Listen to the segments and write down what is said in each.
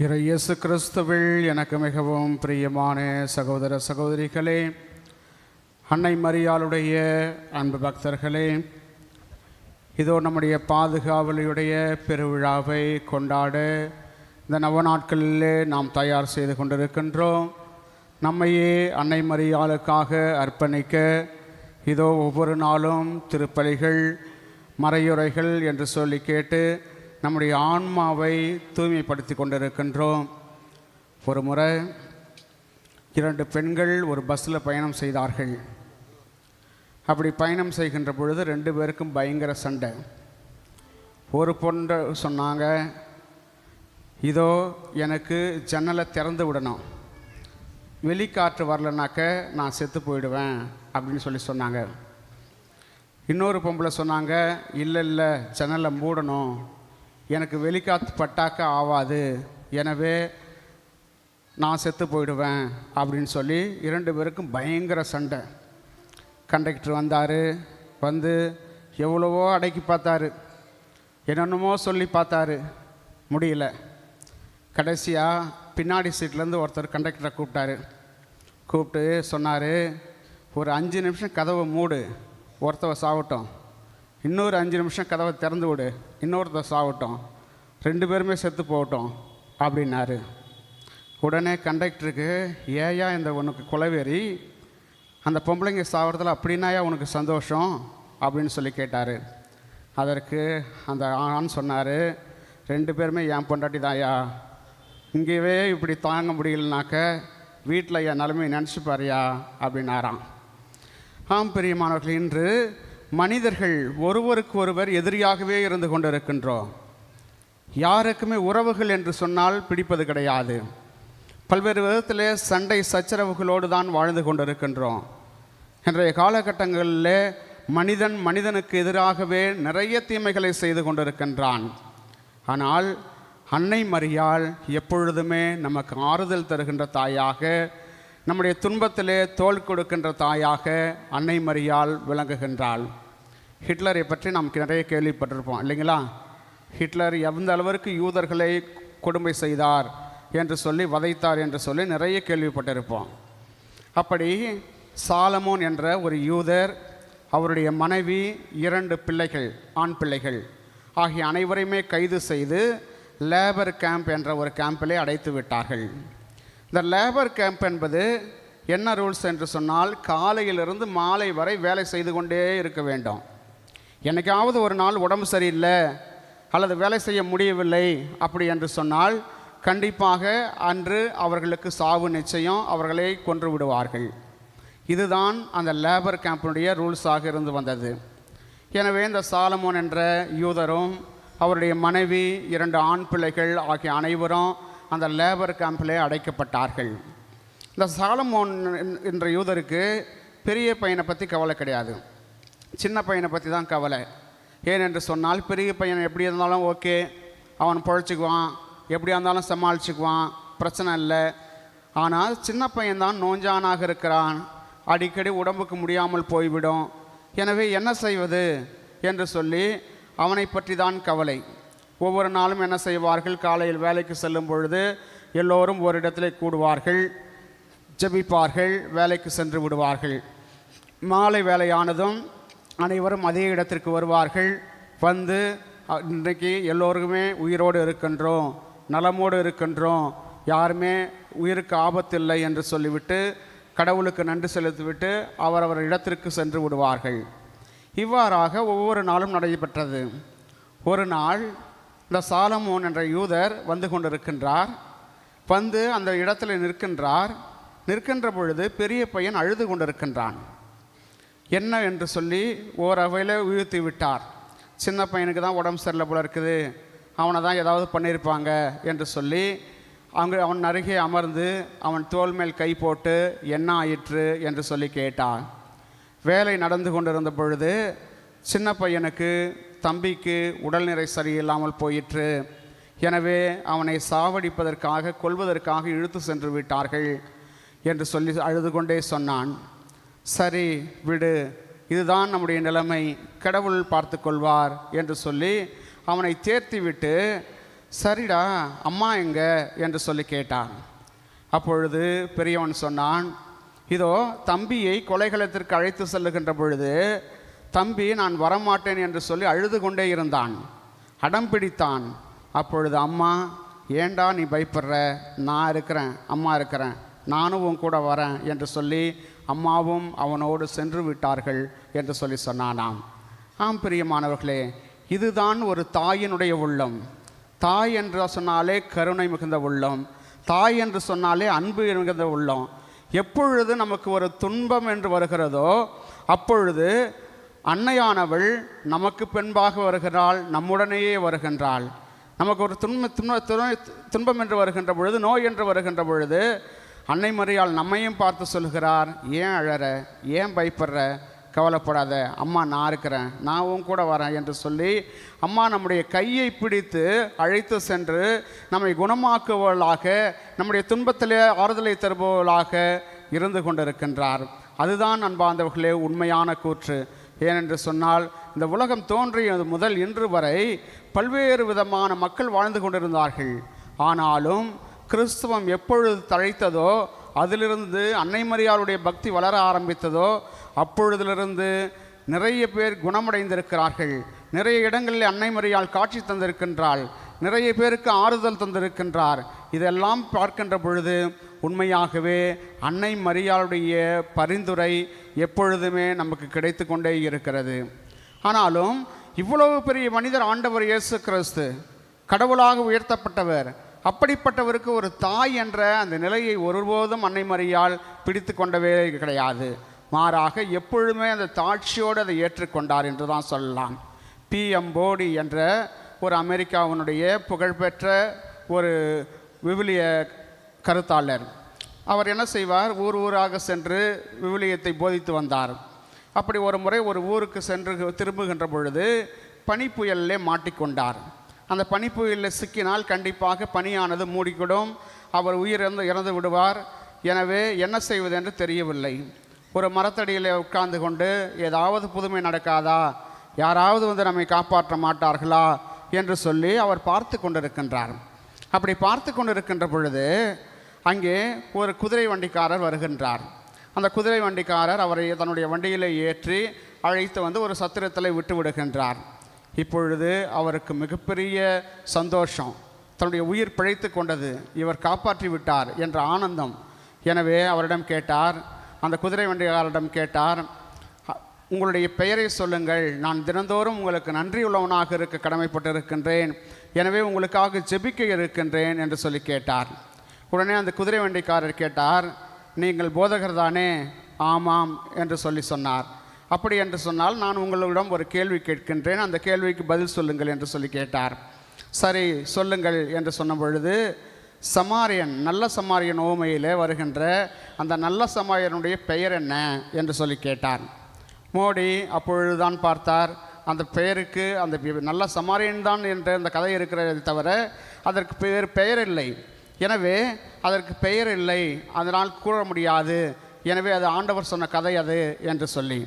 இயேசு கிறிஸ்துவில் எனக்கு மிகவும் பிரியமான சகோதர சகோதரிகளே, அன்னை மரியாளுடைய அன்பு பக்தர்களே, இதோ நம்முடைய பாதுகாவலியுடைய பெருவிழாவை கொண்டாட இந்த நவநாட்களிலே நாம் தயார் செய்து கொண்டிருக்கின்றோம். நம்மையே அன்னை மரியாளுக்காக அர்ப்பணிக்க இதோ ஒவ்வொரு நாளும் திருப்பலிகள், மறையுரைகள் என்று சொல்லி கேட்டு நம்முடைய ஆன்மாவை தூய்மைப்படுத்தி கொண்டிருக்கின்றோம். ஒரு முறை 2 பெண்கள் ஒரு பஸ்ஸில் பயணம் செய்தார்கள். அப்படி பயணம் செய்கின்ற பொழுது 2 பேருக்கும் பயங்கர சண்டை. ஒரு பொண்ணு சொன்னாங்க, இதோ எனக்கு ஜன்னலை திறந்து விடணும், வெளிக்காற்று வரலனாக்க நான் செத்து போயிடுவேன் அப்படின்னு சொன்னாங்க. இன்னொரு பொம்பளை சொன்னாங்க, இல்லை ஜன்னலை மூடணும், எனக்கு வெளிக்காற்று பட்டாக்க ஆகாது, எனவே நான் செத்து போயிடுவேன் அப்படின்னு சொல்லி 2 பேருக்கும் பயங்கர சண்டை. கண்டக்டர் வந்தார். வந்து எவ்வளவோ அடக்கி பார்த்தாரு, என்னென்னமோ சொல்லி பார்த்தாரு, முடியல. கடைசியாக பின்னாடி சீட்லேருந்து ஒருத்தர் கண்டக்டரை கூப்பிட்டு சொன்னார், ஒரு 5 நிமிஷம் கதவை மூடு, ஒருத்தவ சாவட்டும், இன்னொரு 5 நிமிஷம் கதவை திறந்து விடு, இன்னொருத்தர் சாவட்டும், 2 பேருமே செத்து போகட்டும் அப்படின்னாரு. உடனே கண்டக்டருக்கு, ஏயா இந்த உனக்கு குலவேறி, அந்த பொம்பளைங்க சாவறதுல அப்படின்னாயா உனக்கு சந்தோஷம் அப்படின்னு சொல்லி கேட்டார். அதற்கு அந்த ஆண் சொன்னார், 2 பேருமே என் பொண்டாட்டி தாயா, இங்கேயே இப்படி தாங்க முடியலனாக்க வீட்டில் என் நிலைமை நினச்சிப்பாரியா அப்படின்னாராம். ஆம் பிரியமானவர்கள், இன்று மனிதர்கள் ஒருவருக்கு ஒருவர் எதிரியாகவே இருந்து கொண்டிருக்கின்றோம். யாருக்குமே உறவுகள் என்று சொன்னால் பிடிப்பது கிடையாது. பல்வேறு விதத்திலே சண்டை சச்சரவுகளோடு தான் வாழ்ந்து கொண்டிருக்கின்றோம். இன்றைய காலகட்டங்களில் மனிதனுக்கு எதிராகவே நிறைய தீமைகளை செய்து கொண்டிருக்கின்றான். ஆனால் அன்னை மரியாள் எப்பொழுதுமே நமக்கு ஆறுதல் தருகின்ற தாயாக, நம்முடைய துன்பத்திலே தோள் கொடுக்கின்ற தாயாக அன்னை மரியாள் விளங்குகின்றாள். ஹிட்லரை பற்றி நாம் நிறைய கேள்விப்பட்டிருப்போம் இல்லைங்களா? ஹிட்லர் எந்த அளவிற்கு யூதர்களை கொடுமை செய்தார் என்று சொல்லி, வதைத்தார் என்று சொல்லி நிறைய கேள்விப்பட்டிருப்போம். அப்படி சாலமோன் என்ற ஒரு யூதர், அவருடைய மனைவி, 2 பிள்ளைகள், ஆண் பிள்ளைகள் ஆகிய அனைவரையுமே கைது செய்து லேபர் கேம்ப் என்ற ஒரு கேம்பிலே அடைத்து விட்டார்கள். இந்த லேபர் கேம்ப் என்பது என்ன ரூல்ஸ் என்று சொன்னால், காலையிலிருந்து மாலை வரை வேலை செய்து கொண்டே இருக்க வேண்டும். என்னைக்காவது ஒரு நாள் உடம்பு சரியில்லை அல்லது வேலை செய்ய முடியவில்லை அப்படி என்று சொன்னால் கண்டிப்பாக அன்று அவர்களுக்கு சாவு நிச்சயம், அவர்களை கொன்று விடுவார்கள். இதுதான் அந்த லேபர் கேம்பினுடைய ரூல்ஸாக இருந்து வந்தது. எனவே இந்த சாலமோன் என்ற யூதரும் அவருடைய மனைவி, 2 ஆண் பிள்ளைகள் ஆகிய அனைவரும் அந்த லேபர் கேம்பிலே அடைக்கப்பட்டார்கள். இந்த சாலமோன் என்ற யூதருக்கு பெரிய பையனை பற்றி கவலை கிடையாது, சின்ன பையனை பற்றி தான் கவலை. ஏனென்று சொன்னால், பெரிய பையன் எப்படி இருந்தாலும் ஓகே, அவன் பொழைச்சிக்குவான், எப்படியா இருந்தாலும் சமாளிச்சுக்குவான், பிரச்சனை இல்லை. ஆனால் சின்ன பையன்தான் நோஞ்சானாக இருக்கிறான், அடிக்கடி உடம்புக்கு முடியாமல் போய்விடும். எனவே என்ன செய்வது என்று சொல்லி அவனை பற்றி தான் கவலை. ஒவ்வொரு நாளும் என்ன செய்வார்கள், காலையில் வேலைக்கு செல்லும் பொழுது எல்லோரும் ஒரு இடத்திலே கூடுவார்கள், ஜெபிப்பார்கள், வேலைக்கு சென்று விடுவார்கள். மாலை வேலையானதும் அனைவரும் அதே இடத்திற்கு வருவார்கள். வந்து இன்றைக்கு எல்லோருக்குமே உயிரோடு இருக்கின்றோம், நலமோடு இருக்கின்றோம், யாருமே உயிருக்கு ஆபத்தில்லை என்று சொல்லிவிட்டு கடவுளுக்கு நன்றி செலுத்திவிட்டு அவரவர் இடத்திற்கு சென்று விடுவார்கள். இவ்வாறாக ஒவ்வொரு நாளும் நடைபெற்றது. ஒரு நாள் இந்த சாலமோன் என்ற யூதர் வந்து கொண்டிருக்கின்றார். வந்து அந்த இடத்துல நிற்கின்ற பொழுது பெரிய பையன் அழுது கொண்டிருக்கின்றான். என்ன என்று சொல்லி ஓரவையில் உயர்த்தி விட்டார். சின்ன பையனுக்கு தான் உடம்பு சரியில்லை போல இருக்குது, அவனை தான் ஏதாவது பண்ணியிருப்பாங்க என்று சொல்லி அவன் அருகே அமர்ந்து அவன் தோள் மேல் கை போட்டு என்ன ஆயிற்று என்று சொல்லி கேட்டான். வேலை நடந்து கொண்டிருந்த பொழுது சின்ன பையனுக்கு, தம்பிக்கு உடல்நிலை சரியில்லாமல் போயிற்று. எனவே அவனை சாவடிப்பதற்காக, கொல்வதற்காக இழுத்து சென்று விட்டார்கள் என்று சொல்லி அழுது கொண்டே சொன்னான். சரி விடு, இதுதான் நம்முடைய நிலைமை, கடவுள் பார்த்து கொள்வார் என்று சொல்லி அவனை தேர்த்தி விட்டு சரிடா, அம்மா எங்க என்று சொல்லி கேட்டான். அப்பொழுது பெரியவன் சொன்னான், இதோ தம்பியை கொலைகளத்திற்கு அழைத்து செல்லுகின்ற பொழுது தம்பி நான் வரமாட்டேன் என்று சொல்லி அழுது கொண்டே இருந்தான், அடம் பிடித்தான். அப்பொழுது அம்மா, ஏண்டா நீ பயப்படுற, நான் இருக்கிறேன், அம்மா இருக்கிறேன், நானும் உன் கூட வரேன் என்று சொல்லி அம்மாவும் அவனோடு சென்று விட்டார்கள் என்று சொல்லி சொன்னானாம். ஆம் பிரியமானவர்களே, இதுதான் ஒரு தாயினுடைய உள்ளம். தாய் என்று சொன்னாலே கருணை மிகுந்த உள்ளம், தாய் என்று சொன்னாலே அன்பு மிகுந்த உள்ளம். எப்பொழுது நமக்கு ஒரு துன்பம் என்று வருகிறதோ அப்பொழுது அன்னையானவள் நமக்கு பின்பாக வருகிறாள், நம்முடனேயே வருகின்றாள். நமக்கு ஒரு துன்பம் என்று வருகின்ற பொழுது, நோய் என்று வருகின்ற பொழுது அன்னை மரியாள் நம்மையும் பார்த்து சொல்கிறார், ஏன் அழற, ஏன் பயப்படுற, கவலைப்படாத, அம்மா நான் இருக்கிறேன், நான் உன் கூட வரேன் என்று சொல்லி அம்மா நம்முடைய கையை பிடித்து அழைத்து சென்று நம்மை குணமாக்குவவளாக, நம்முடைய துன்பத்திலே ஆறுதலை தருபவளாக இருந்து கொண்டிருக்கின்றார். அதுதான் அன்பார்ந்தவர்களே உண்மையான கூற்று. ஏனென்று சொன்னால், இந்த உலகம் தோன்றியது முதல் இன்று வரை பல்வேறு விதமான மக்கள் வாழ்ந்து கொண்டிருந்தார்கள். ஆனாலும் கிறிஸ்துவம் எப்பொழுது தழைத்ததோ, அதிலிருந்து அன்னை மரியாளுடைய பக்தி வளர ஆரம்பித்ததோ, அப்பொழுதிலிருந்து நிறைய பேர் குணமடைந்திருக்கிறார்கள். நிறைய இடங்களில் அன்னை மரியாள் காட்சி தந்திருக்கின்றாள், நிறைய பேருக்கு ஆறுதல் தந்திருக்கின்றார். இதெல்லாம் பார்க்கின்ற பொழுது உண்மையாகவே அன்னை மரியாளுடைய பரிந்துரை எப்பொழுதுமே நமக்கு கிடைத்து கொண்டே இருக்கிறது. ஆனாலும் இவ்வளவு பெரிய மனிதர் ஆண்டவர் இயேசு கிறிஸ்து, கடவுளாக உயர்த்தப்பட்டவர், அப்படிப்பட்டவருக்கு ஒரு தாய் என்ற அந்த நிலையை ஒருபோதும் அன்னை மரியாள் பிடித்து கொண்டவே கிடையாது. மாறாக எப்பொழுதுமே அந்த தாட்சியோடு அதை ஏற்றுக்கொண்டார் என்று தான் சொல்லலாம். P.M. போடி என்ற ஒரு அமெரிக்காவினுடைய புகழ்பெற்ற ஒரு விவிலிய கருத்தாளர், அவர் என்ன செய்வார், ஊர் ஊராக சென்று விவிலியத்தை போதித்து வந்தார். அப்படி ஒரு முறை ஒரு ஊருக்கு சென்று திரும்புகின்ற பொழுது பனிப்புயலிலே மாட்டிக்கொண்டார். அந்த பனிப்புயலில் சிக்கினால் கண்டிப்பாக பனியானது மூடிக்கிடும், அவர் இறந்து விடுவார். எனவே என்ன செய்வது என்று தெரியவில்லை. ஒரு மரத்தடியில் உட்கார்ந்து கொண்டு ஏதாவது புதுமை நடக்காதா, யாராவது வந்து நம்மை காப்பாற்ற மாட்டார்களா என்று சொல்லி அவர் பார்த்து கொண்டிருக்கின்றார். அப்படி பார்த்து கொண்டிருக்கின்ற பொழுது அங்கே ஒரு குதிரை வண்டிக்காரர் வருகின்றார். அந்த குதிரை வண்டிக்காரர் அவரை தன்னுடைய வண்டியில் ஏற்றி அழைத்து வந்து ஒரு சத்திரத்தில் விட்டு விடுகின்றார். இப்பொழுது அவருக்கு மிகப்பெரிய சந்தோஷம், தன்னுடைய உயிர் பிழைத்து கொண்டது, இவர் காப்பாற்றி விட்டார் என்ற ஆனந்தம். எனவே அவரிடம் கேட்டார், அந்த குதிரை வண்டிக்காரரிடம் கேட்டார், உங்களுடைய பெயரை சொல்லுங்கள், நான் தினந்தோறும் உங்களுக்கு நன்றியுள்ளவனாக இருக்க கடமைப்பட்டிருக்கின்றேன், எனவே உங்களுக்காக ஜெபிக்க இருக்கின்றேன் என்று சொல்லி கேட்டார். உடனே அந்த குதிரை வண்டிக்காரர் கேட்டார், நீங்கள் போதகர் தானே? ஆமாம் என்று சொல்லி சொன்னார். அப்படி என்று சொன்னால் நான் உங்களிடம் ஒரு கேள்வி கேட்கின்றேன், அந்த கேள்விக்கு பதில் சொல்லுங்கள் என்று சொல்லி கேட்டார். சரி சொல்லுங்கள் என்று சொன்ன பொழுது, சமாரியன், நல்ல சமாரியன் ஓமையில் வருகின்ற அந்த நல்ல சமாரியனுடைய பெயர் என்ன என்று சொல்லி கேட்டார். மோடி அப்பொழுதுதான் பார்த்தார், அந்த பெயருக்கு அந்த நல்ல சமாரியன் தான் என்ற அந்த கதை இருக்கிறதை தவிர அதற்கு பெயர் இல்லை. எனவே அதற்கு பெயர் இல்லை, அதனால் கூற முடியாது, எனவே அது ஆண்டவர் சொன்ன கதை அது என்று சொல்லி,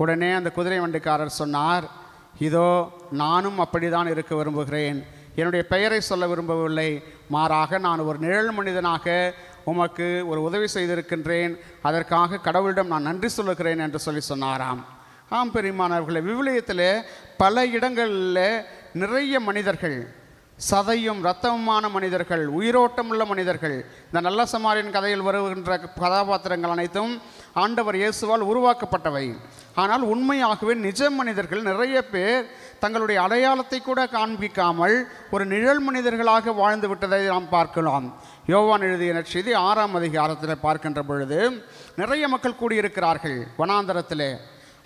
உடனே அந்த குதிரை வண்டிக்காரர் சொன்னார், இதோ நானும் அப்படிதான் இருக்க விரும்புகிறேன், என்னுடைய பெயரை சொல்ல விரும்பவில்லை, மாறாக நான் ஒரு நிழல் மனிதனாக உமக்கு ஒரு உதவி செய்திருக்கின்றேன், அதற்காக கடவுளிடம் நான் நன்றி சொல்லுகிறேன் என்று சொல்லி சொன்னாராம். ஆம் பெரியமானவர்களே, விவிலியத்தில் பல இடங்களில் நிறைய மனிதர்கள், சதையும் இரத்தமுமான மனிதர்கள், உயிரோட்டமுள்ள மனிதர்கள், இந்த நல்ல சமாரியன் கதையில் வருகின்ற கதாபாத்திரங்கள் அனைத்தும் ஆண்டவர் இயேசுவால் உருவாக்கப்பட்டவை. ஆனால் உண்மையாகவே நிஜ மனிதர்கள் நிறைய பேர் தங்களுடைய அடையாளத்தை கூட காண்பிக்காமல் ஒரு நிழல் மனிதர்களாக வாழ்ந்து விட்டதை நாம் பார்க்கலாம். யோவான் எழுதிய நற்செய்தி 6ஆம் அதிகாரத்தில் பார்க்கின்ற பொழுது நிறைய மக்கள் கூடியிருக்கிறார்கள் வனாந்தரத்தில்.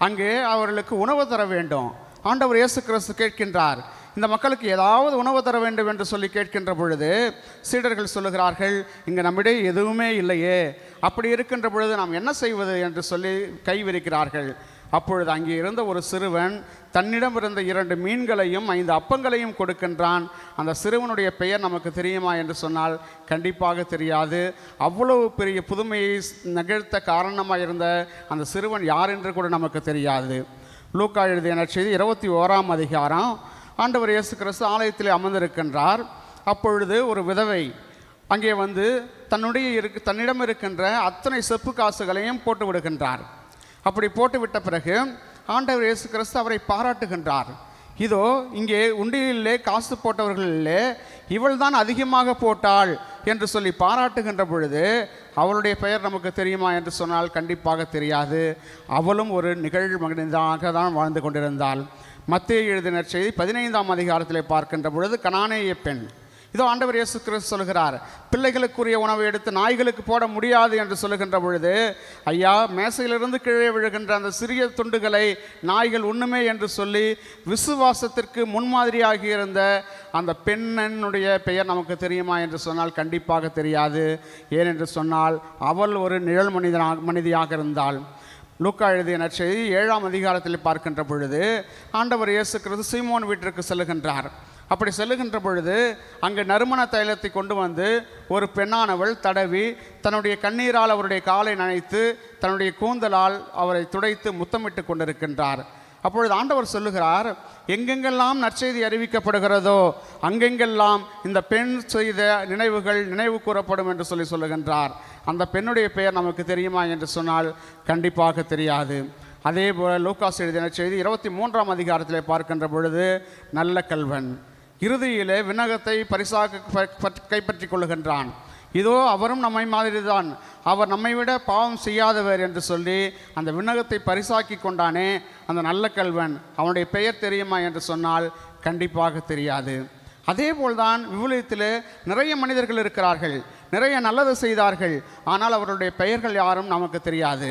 அங்கே அவர்களுக்கு உணவு தர வேண்டும். ஆண்டவர் இயேசு கிறிஸ்து கேட்கின்றார், இந்த மக்களுக்கு ஏதாவது உணவு தர வேண்டும் என்று சொல்லி கேட்கின்ற பொழுது சீடர்கள் சொல்லுகிறார்கள், இங்கே நம்மிடையே எதுவுமே இல்லையே, அப்படி இருக்கின்ற பொழுது நாம் என்ன செய்வது என்று சொல்லி கை விரிக்கிறார்கள். அப்பொழுது அங்கே இருந்த ஒரு சிறுவன் தன்னிடம் இருந்த 2 மீன்களையும் 5 அப்பங்களையும் கொடுக்கின்றான். அந்த சிறுவனுடைய பெயர் நமக்கு தெரியுமா என்று சொன்னால் கண்டிப்பாக தெரியாது. அவ்வளவு பெரிய புதுமையை நிகழ்த்த காரணமாக இருந்த அந்த சிறுவன் யார் என்று கூட நமக்கு தெரியாது. லூக்கா எழுதிய நற்செய்தி 21ஆம் அதிகாரம், ஆண்டவர் இயேசு கிறிஸ்து ஆலயத்தில் அமர்ந்திருக்கின்றார். அப்பொழுது ஒரு விதவை அங்கே வந்து தன்னிடம் இருக்கின்ற அத்தனை செப்பு காசுகளையும் போட்டு விடுகின்றார். அப்படி போட்டுவிட்ட பிறகு ஆண்டவர் இயேசு கிறிஸ்து அவரை பாராட்டுகின்றார். இதோ இங்கே உண்டியலிலே காசு போட்டவர்களிலே இவள் தான் அதிகமாக போட்டாள் என்று சொல்லி பாராட்டுகின்ற பொழுது அவளுடைய பெயர் நமக்கு தெரியுமா என்று சொன்னால் கண்டிப்பாக தெரியாது. அவளும் ஒரு நிகழ்மனிதாக தான் வாழ்ந்து கொண்டிருந்தாள். மத்தேயு எழுதின நற்செய்தி 15ஆம் அதிகாரத்திலே பார்க்கின்ற பொழுது கனானேய பெண், இதோ ஆண்டவர் இயேசு கிறிஸ்து சொல்கிறார், பிள்ளைகளுக்குரிய உணவை எடுத்து நாய்களுக்கு போட முடியாது என்று சொல்லுகின்ற பொழுது, ஐயா, மேசையிலிருந்து கீழே விழுகின்ற அந்த சிறிய துண்டுகளை நாய்கள் உண்ணுமே என்று சொல்லி விசுவாசத்திற்கு முன்மாதிரியாகி இருந்த அந்த பெண்ணினுடைய பெயர் நமக்கு தெரியுமா என்று சொன்னால் கண்டிப்பாக தெரியாது. ஏனென்று சொன்னால் அவள் ஒரு நிழல் மனிதியாக இருந்தாள். லூக்கா எழுதிய நற்செய்தி 7ஆம் அதிகாரத்தில் பார்க்கின்ற பொழுது ஆண்டவர் இயேசு கிறிஸ்து சீமோன் வீட்டிற்கு செல்லுகின்றார். அப்படி செல்லுகின்ற பொழுது அங்கு நறுமண தைலத்தை கொண்டு வந்து ஒரு பெண்ணானவள் தடவி தன்னுடைய கண்ணீரால் அவருடைய காலை நனைத்து தன்னுடைய கூந்தலால் அவரை துடைத்து முத்தமிட்டு கொண்டிருக்கின்றார். அப்பொழுது ஆண்டவர் சொல்லுகிறார், எங்கெங்கெல்லாம் நற்செய்தி அறிவிக்கப்படுகிறதோ அங்கெங்கெல்லாம் இந்த பெண் செய்த நினைவுகள் நினைவு கூறப்படும் என்று சொல்லுகின்றார். அந்த பெண்ணுடைய பெயர் நமக்கு தெரியுமா என்று சொன்னால் கண்டிப்பாக தெரியாது. அதே போல் லூக்காஸ் எழுதிய நற்செய்தி 23ஆம் அதிகாரத்திலே பார்க்கின்ற பொழுது நல்ல கல்வன் இறுதியிலே விண்ணகத்தை பரிசாக கைப்பற்றி கொள்ளுகின்றான். இதோ அவரும் நம்மை மாதிரி தான், அவர் நம்மை விட பாவம் செய்யாதவர் என்று சொல்லி அந்த விண்ணகத்தை பரிசாக்கி கொண்டானே அந்த நல்ல கல்வன், அவனுடைய பெயர் தெரியுமா என்று சொன்னால் கண்டிப்பாக தெரியாது. அதே போல்தான் விவிலியத்திலே நிறைய மனிதர்கள் இருக்கிறார்கள், நிறைய நல்லது செய்தார்கள், ஆனால் அவருடைய பெயர்கள் யாரும் நமக்கு தெரியாது.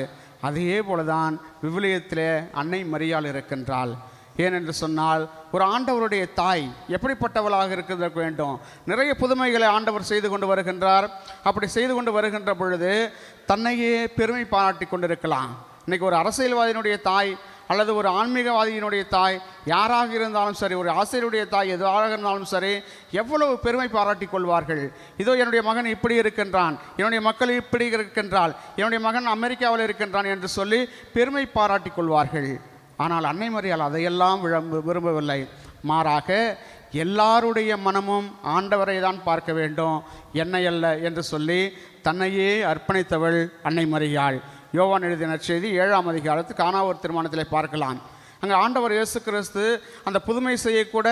அதே போலதான் விவிலியத்திலே அன்னை மரியாள் இருக்கின்றாள். ஏனென்று சொன்னால் ஒரு ஆண்டவருடைய தாய் எப்படிப்பட்டவளாக இருக்க வேண்டும். நிறைய புதுமைகளை ஆண்டவர் செய்து கொண்டு வருகின்றார். அப்படி செய்து கொண்டு வருகின்ற பொழுது தன்னையே பெருமை பாராட்டி கொண்டிருக்கலாம். இன்றைக்கி ஒரு அரசியல்வாதியினுடைய தாய் அல்லது ஒரு ஆன்மீகவாதியினுடைய தாய் யாராக இருந்தாலும் சரி, ஒரு ஆசிரியருடைய தாய் எதுவாக இருந்தாலும் சரி, எவ்வளவு பெருமை பாராட்டி கொள்வார்கள். இதோ என்னுடைய மகன் இப்படி இருக்கின்றான், என்னுடைய மக்கள் இப்படி இருக்கின்றாள், என்னுடைய மகன் அமெரிக்காவில் இருக்கின்றான் என்று சொல்லி பெருமை பாராட்டி கொள்வார்கள். ஆனால் அன்னை மரியாள் அதையெல்லாம் விரும்பவில்லை. மாறாக எல்லாருடைய மனமும் ஆண்டவரை தான் பார்க்க வேண்டும், என்னை அல்ல என்று சொல்லி தன்னையே அர்ப்பணித்தவள் அன்னை மரியாள். யோவான் எழுதிய நற்செய்தி 7ஆம் அதிகாரத்து கானாவூர் திருமணத்திலே பார்க்கலாம். அங்கே ஆண்டவர் இயேசு கிறிஸ்து அந்த புதுமை செய்யக்கூட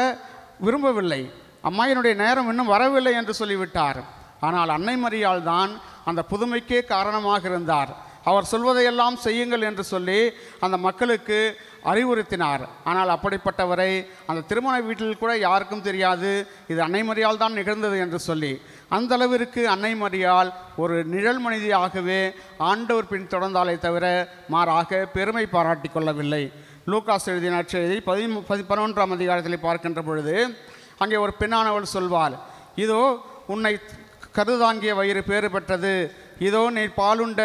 விரும்பவில்லை. அம்மாயினுடைய நேரம் இன்னும் வரவில்லை என்று சொல்லிவிட்டார். ஆனால் அன்னை மரியாள் தான் அந்த புதுமைக்கே காரணமாக இருந்தார். அவர் சொல்வதையெல்லாம் செய்யுங்கள் என்று சொல்லி அந்த மக்களுக்கு அறிவுறுத்தினார். ஆனால் அப்படிப்பட்டவரை அந்த திருமண வீட்டில் கூட யாருக்கும் தெரியாது இது அன்னை மரியாள் தான் நிகழ்ந்தது என்று சொல்லி. அந்த அளவிற்கு அன்னை மரியாள் ஒரு நிழல் மனிதியாகவே ஆண்டவர் பின் தொடர்ந்தாலே தவிர மாறாக பெருமை பாராட்டி கொள்ளவில்லை. லூக்காஸ் எழுதிய நற்செய்தி 11ஆம் அதிகாரத்தில் பார்க்கின்ற பொழுது அங்கே ஒரு பெண்ணானவள் சொல்வாள், இதோ உன்னை கருதாங்கிய வயிறு பேறு பெற்றது, இதோ நீ பாலுண்ட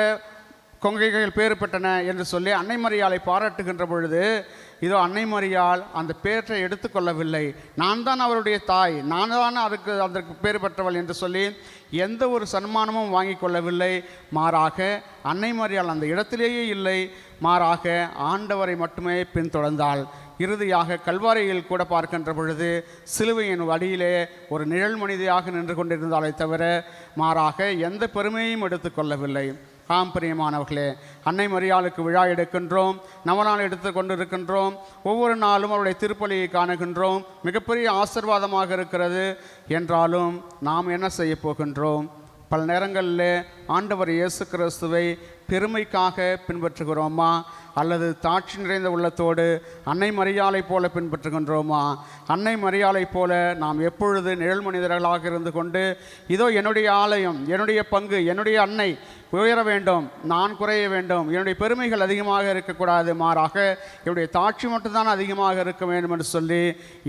கொங்கைகள் பேறு பெற்றன என்று சொல்லி அன்னை மரியாளை பாராட்டுகின்ற பொழுது இதோ அன்னை மரியாள் அந்த பேற்றை எடுத்துக்கொள்ளவில்லை. நான் தான் அவருடைய தாய், நான் தான் அதற்கு பேறு பெற்றவள் என்று சொல்லி எந்த ஒரு சன்மானமும் வாங்கி கொள்ளவில்லை. மாறாக அன்னை மரியாள் அந்த இடத்திலேயே இல்லை, மாறாக ஆண்டவரை மட்டுமே பின்தொடர்ந்தாள். இறுதியாக கல்வாரியில் கூட பார்க்கின்ற பொழுது சிலுவையின் வழியிலே ஒரு நிழல் மனிதியாக நின்று கொண்டிருந்தாலே தவிர மாறாக எந்த பெருமையும் எடுத்துக்கொள்ளவில்லை. ஆம் பிரியமானவர்களே, அன்னை மரியாளுக்கு விழா எடுக்கின்றோம், நவநாள் எடுத்து கொண்டிருக்கின்றோம். ஒவ்வொரு நாளும் அவருடைய திருப்பலியை காணுகின்றோம். மிகப்பெரிய ஆசீர்வாதமாக இருக்கிறது. என்றாலும் நாம் என்ன செய்ய போகின்றோம்? பல நேரங்களில் ஆண்டவர் இயேசு கிறிஸ்துவை பெருமைக்காக பின்பற்றுகிறோமா அல்லது தாட்சி நிறைந்த உள்ளத்தோடு அன்னை மரியாளை போல பின்பற்றுகின்றோமா? அன்னை மரியாளை போல நாம் எப்பொழுது நிழல் மனிதர்களாக இருந்து கொண்டு இதோ என்னுடைய ஆலயம், என்னுடைய பங்கு, என்னுடைய அன்னை உயர வேண்டும், நான் குறைய வேண்டும், என்னுடைய பெருமைகள் அதிகமாக இருக்கக்கூடாது, மாறாக என்னுடைய தாட்சி மட்டும்தான் அதிகமாக இருக்க வேண்டும் என்று சொல்லி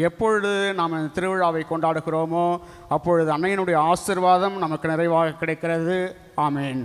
எப்பொழுது நாம் இந்த திருவிழாவை கொண்டாடுகிறோமோ அப்பொழுது அன்னையினுடைய ஆசீர்வாதம் நமக்கு நிறைவாக கிடைக்கிறது. ஆமேன்.